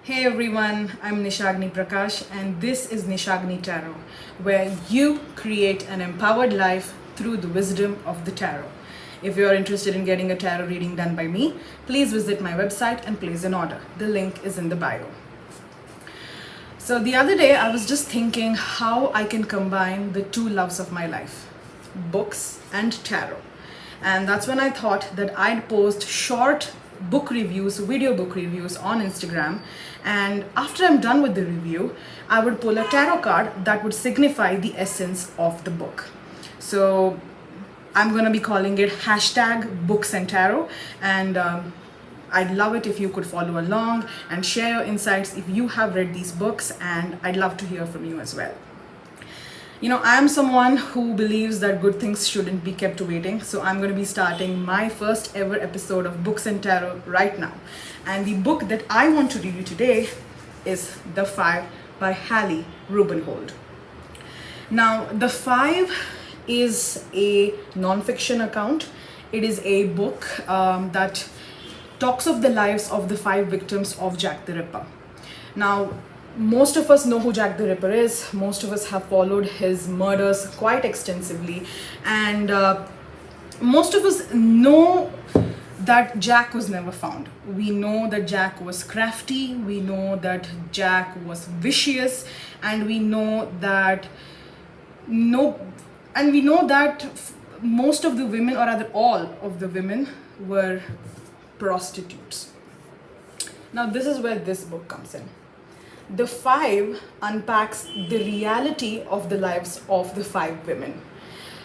Hey everyone, I'm Nishagni Prakash and this is Nishagni Tarot, where you create an empowered life through the wisdom of the tarot. If you are interested in getting a tarot reading done by me, please visit my website and place an order. The link is in the bio. So the other day I was just thinking how I can combine the two loves of my life, books and tarot. And that's when I thought that I'd post short book reviews, video book reviews on Instagram. And after I'm done with the review, I would pull a tarot card that would signify the essence of the book. So I'm going to be calling it hashtag books and tarot. And I'd love it if you could follow along and share your insights if you have read these books, and I'd love to hear from you as well. You know, I am someone who believes that good things shouldn't be kept waiting. So I'm going to be starting my first ever episode of Books and Tarot right now. And the book that I want to review today is The Five by Hallie Rubenhold. Now, The Five is a non-fiction account. It is a book that talks of the lives of the 5 victims of Jack the Ripper. Now, most of us know who Jack the Ripper is. Most of us have followed his murders quite extensively. And most of us know that Jack was never found. We know that Jack was crafty. We know that Jack was vicious. And we know that most of the women, or rather all of the women, were prostitutes. Now, this is where this book comes in. The Five unpacks the reality of the lives of the 5 women.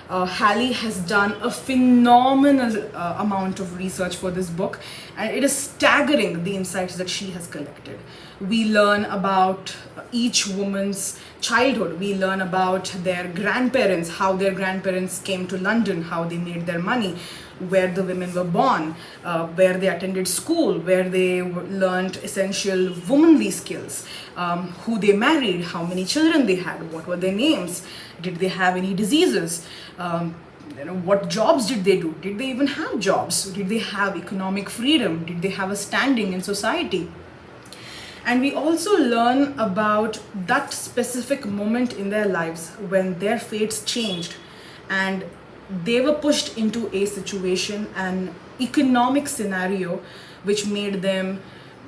Hallie has done a phenomenal amount of research for this book, and it is staggering the insights that she has collected. We learn about each woman's childhood. We learn about their grandparents, how their grandparents came to London, how they made their money, where the women were born, where they attended school, where they learned essential womanly skills, who they married, how many children they had, what were their names, did they have any diseases, what jobs did they do, did they even have jobs, did they have economic freedom, did they have a standing in society. And we also learn about that specific moment in their lives when their fates changed and they were pushed into a situation, an economic scenario, which made them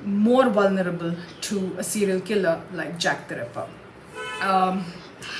more vulnerable to a serial killer like Jack the Ripper.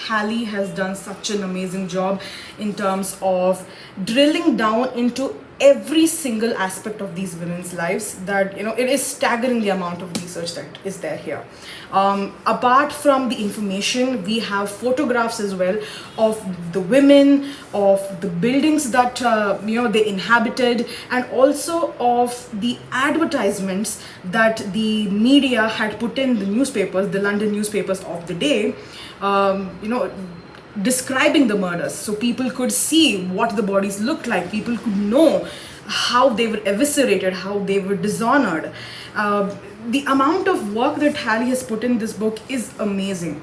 Hallie has done such an amazing job in terms of drilling down into every single aspect of these women's lives that, it is staggering the amount of research that is there here. Apart from the information, we have photographs as well of the women, of the buildings that they inhabited, and also of the advertisements that the media had put in the newspapers, the London newspapers of the day, describing the murders, so people could see what the bodies looked like, people could know how they were eviscerated, how they were dishonored. The amount of work that Hallie has put in this book is amazing.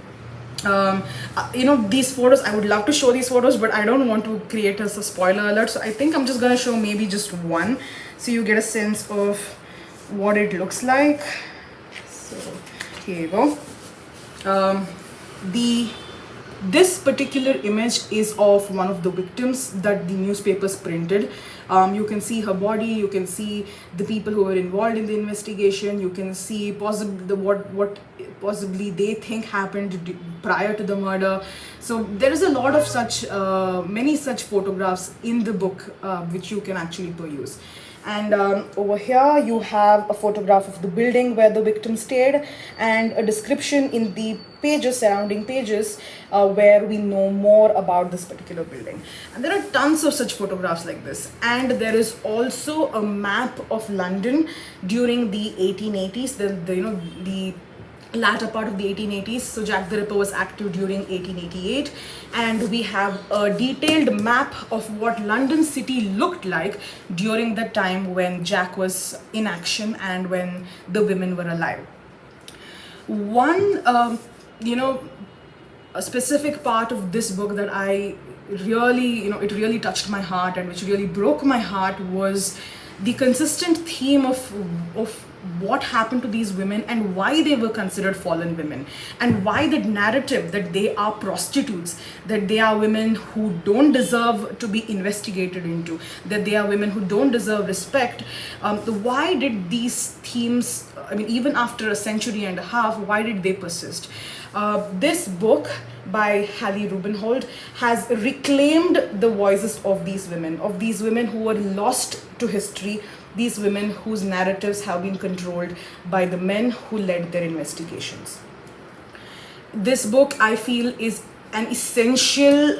These photos, I would love to show these photos, but I don't want to create as a spoiler alert, so I think I'm just gonna show maybe just one so you get a sense of what it looks like. So here you go. This particular image is of one of the victims that the newspapers printed. You can see her body, you can see the people who were involved in the investigation, you can see what possibly they think happened prior to the murder. So there is a lot of such, many such photographs in the book which you can actually peruse. And over here you have a photograph of the building where the victim stayed, and a description in the pages, surrounding pages, where we know more about this particular building. And there are tons of such photographs like this. And there is also a map of London during the 1880s, the latter part of the 1880s. So Jack the Ripper was active during 1888, and we have a detailed map of what London city looked like during the time when Jack was in action and when the women were alive. One a specific part of this book that I really, it really touched my heart and which really broke my heart was the consistent theme of what happened to these women and why they were considered fallen women, and why that narrative that they are prostitutes, that they are women who don't deserve to be investigated into, that they are women who don't deserve respect. Why did these themes, I mean, even after a century and a half, why did they persist? This book by Hallie Rubenhold has reclaimed the voices of these women who were lost to history, these women whose narratives have been controlled by the men who led their investigations. This book, I feel, is an essential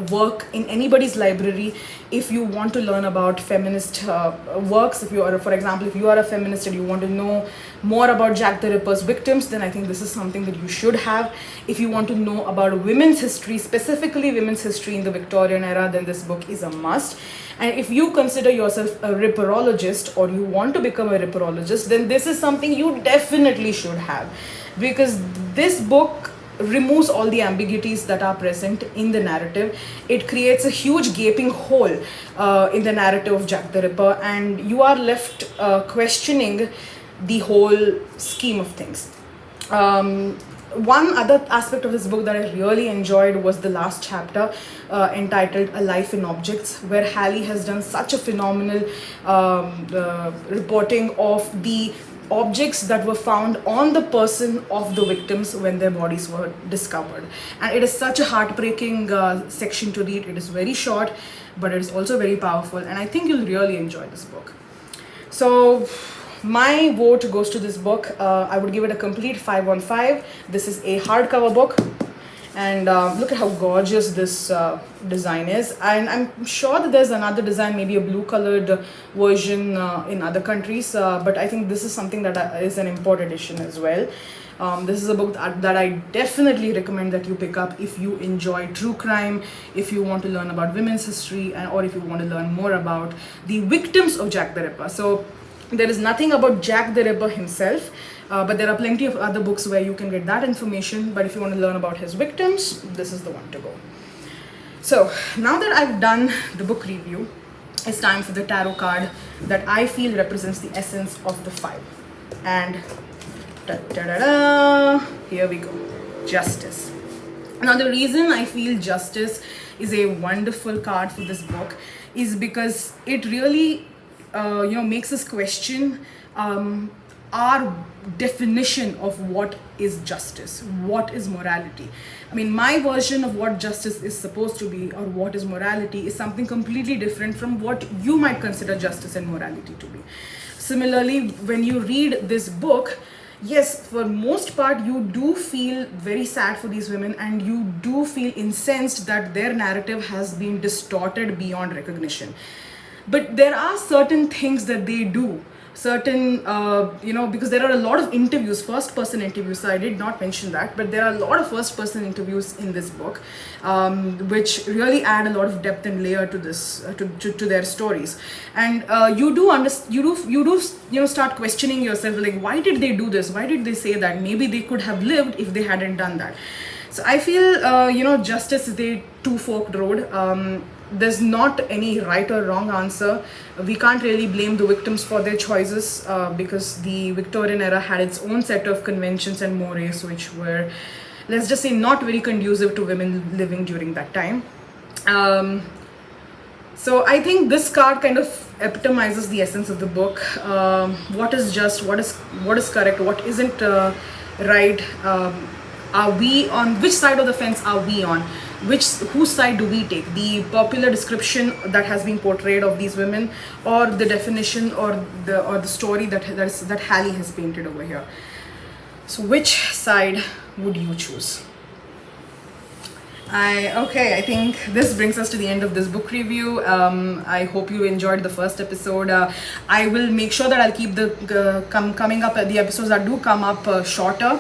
work in anybody's library if you want to learn about feminist works. If you are, for example, if you are a feminist and you want to know more about Jack the Ripper's victims, then I think this is something that you should have. If you want to know about women's history, specifically women's history in the Victorian era, then this book is a must. And if you consider yourself a ripperologist or you want to become a ripperologist, then this is something you definitely should have, because this book removes all the ambiguities that are present in the narrative. It creates a huge gaping hole in the narrative of Jack the Ripper, and you are left questioning the whole scheme of things. One other aspect of this book that I really enjoyed was the last chapter entitled A Life in Objects, where Hallie has done such a phenomenal reporting of the objects that were found on the person of the victims when their bodies were discovered. And it is such a heartbreaking section to read. It is very short, but it is also very powerful, and I think you'll really enjoy this book. So my vote goes to this book. I would give it a complete 5 on 5. This is a hardcover book, and look at how gorgeous this design is. And I'm sure that there's another design, maybe a blue colored version in other countries, but I think this is something that is an import edition as well. This is a book that I definitely recommend that you pick up if you enjoy true crime, if you want to learn about women's history, or if you want to learn more about the victims of Jack the Ripper. So there is nothing about Jack the Ripper himself, but there are plenty of other books where you can get that information. But if you want to learn about his victims, this is the one to go. So now that I've done the book review, it's time for the tarot card that I feel represents the essence of the 5. And here we go. Justice. Now the reason I feel Justice is a wonderful card for this book is because it really makes us question our definition of what is justice, what is morality. I mean, my version of what justice is supposed to be, or what is morality, is something completely different from what you might consider justice and morality to be. Similarly, when you read this book, yes, for most part, you do feel very sad for these women, and you do feel incensed that their narrative has been distorted beyond recognition. But there are certain things that they do, certain, because there are a lot of interviews, first-person interviews, so I did not mention that, but there are a lot of first-person interviews in this book, which really add a lot of depth and layer to this, to their stories. And you do start questioning yourself, like, why did they do this? Why did they say that? Maybe they could have lived if they hadn't done that. So I feel, justice is a two-forked road. There's not any right or wrong answer. We can't really blame the victims for their choices because the Victorian era had its own set of conventions and mores which were, let's just say, not very conducive to women living during that time. So I think this card kind of epitomizes the essence of the book. What is just, what is correct, what isn't right. Are we on, which side of the fence are we on? Whose side do we take? The popular description that has been portrayed of these women, or the definition or the story that Hallie has painted over here? So which side would you choose? I think this brings us to the end of this book review. I hope you enjoyed the first episode. I will make sure that I'll keep the coming up the episodes that do come up shorter.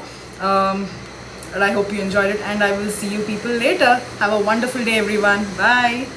But I hope you enjoyed it, and I will see you people later. Have a wonderful day, everyone. Bye.